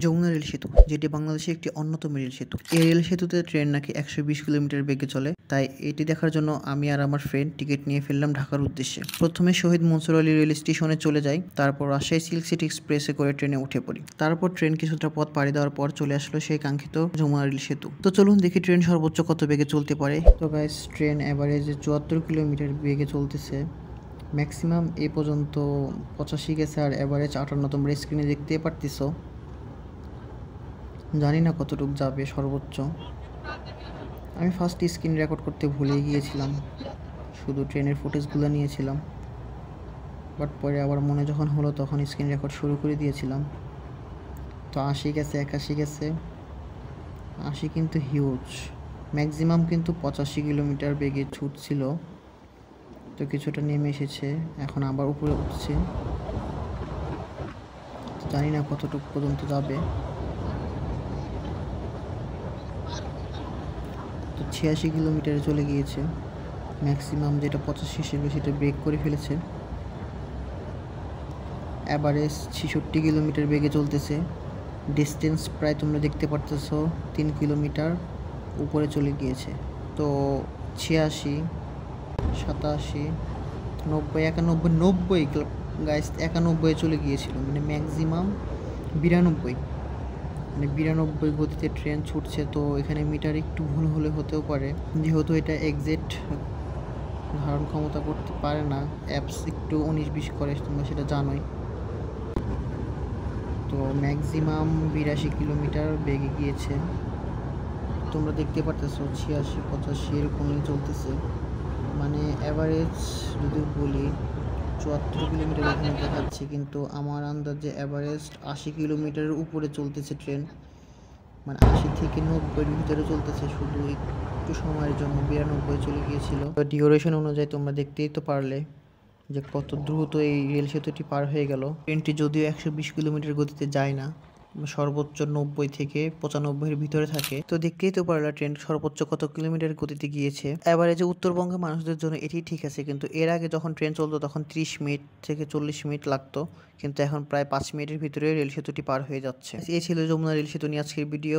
Jamuna rail সেতু, যেটি বাংলাদেশের একটি অন্যতম রেল সেতু। এই রেল সেতুতে ট্রেন নাকি ১২০ কিলোমিটার বেগে চলে। তাই এটি দেখার জন্য আমি আর আমার ফ্রেন্ড টিকিট নিয়ে ফেললাম ঢাকার উদ্দেশ্যে। প্রথমে শহীদ মনসুর আলী রেল স্টেশনে চলে যাই, তারপর রাজশাহী সিল্ক সিটি এক্সপ্রেসে করে ট্রেনে উঠে পড়ি। তারপর ট্রেন কিছুটা পথ পাড়ি দেওয়ার পর চলে আসলো সেই কাঙ্ক্ষিত যমুনা রেল সেতু। তো চলুন দেখি ট্রেন সর্বোচ্চ কত বেগে চলতে পারে। তো গাইস, ট্রেন এভারেজে ৭৪ কিলোমিটার বেগে চলতেছে। ম্যাক্সিমাম এ পর্যন্ত ৮৫ গেছে, আর এভারেজ ৫৮। তোমরা স্ক্রিনে দেখতেই পারতেছো। জানি না কতটুকু যাবে সর্বোচ্চ। আমি ফার্স্ট স্ক্রিন রেকর্ড করতে ভুলে গিয়েছিলাম, শুধু ট্রেনের ফুটেজগুলো নিয়েছিলাম। বাট পরে আবার মনে যখন হলো তখন স্ক্রিন রেকর্ড শুরু করে দিয়েছিলাম। তো ৮০ গেছে, ৮১ গেছে। ৮০ কিন্তু হিউজ। ম্যাক্সিমাম কিন্তু ৮৫ কিলোমিটার বেগে ছুটছিল। তো কিছুটা নেমে এসেছে, এখন আবার উপরে উঠছে। জানি না কতটুকু পর্যন্ত যাবে। তো ৮৬ কিলোমিটারে চলে গিয়েছে। ম্যাক্সিমাম যেটা ৮৫ হিসেবে সেটা ব্রেক করে ফেলেছে। অ্যাভারেজ ৬৬ কিলোমিটার বেগে চলতেছে। ডিস্টেন্স প্রায় তোমরা দেখতে পারতেছো ৩ কিলোমিটার উপরে চলে গিয়েছে। তো ৮৬, ৮৭, ৯০, ৯১, ৯০ গাইস, ৯১ চলে গিয়েছিল। মানে ম্যাক্সিমাম ৯২, মানে ৯২ গতিতে ট্রেন ছুটছে। তো এখানে মিটার একটু ভুল হলে হতেও পারে, যেহেতু এটা এক্সাক্ট ধারণ ক্ষমতা করতে পারে না। অ্যাপস একটু ১৯-২০ করে, তোমরা সেটা জানোই। তো ম্যাক্সিমাম ৮২ কিলোমিটার বেগে গিয়েছে। তোমরা দেখতে পারতেছো ৮৬, ৮৫ এরকমই চলতেছে। মানে অ্যাভারেজ যদি বলি ৭৪ কিলোমিটার এখানে দেখাচ্ছে, কিন্তু আমার আন্দাজে অ্যাভারেজ ৮০ কিলোমিটারের উপরে চলতেছে ট্রেন। মানে ৮০ থেকে ৯০-এর ভিতরে চলতেছে। শুধু একটু সময়ের জন্য ৯২ চলে গিয়েছিল। ডিউরেশন অনুযায়ী তোমরা দেখতেই তো পারলে যে কত দ্রুত এই রেল সেতুটি পার হয়ে গেল। ট্রেনটি যদিও ১২০ কিলোমিটার গতিতে যায় না, সর্বোচ্চ ৯০ থেকে ৯৫-এর ভিতরে থাকে। তো দেখতেই তো পারলা ট্রেন সর্বোচ্চ কত কিলোমিটার গতিতে গিয়েছে। এভারেজে উত্তরবঙ্গের মানুষদের জন্য এটি ঠিক আছে, কিন্তু এর আগে যখন ট্রেন চলতো তখন ৩০ মিনিট থেকে ৪০ মিনিট লাগতো, কিন্তু এখন প্রায় ৫ মিনিটের ভিতরে রেল সেতুটি পার হয়ে যাচ্ছে। এই ছিল যমুনা রেল সেতু নিয়ে আজকের ভিডিও।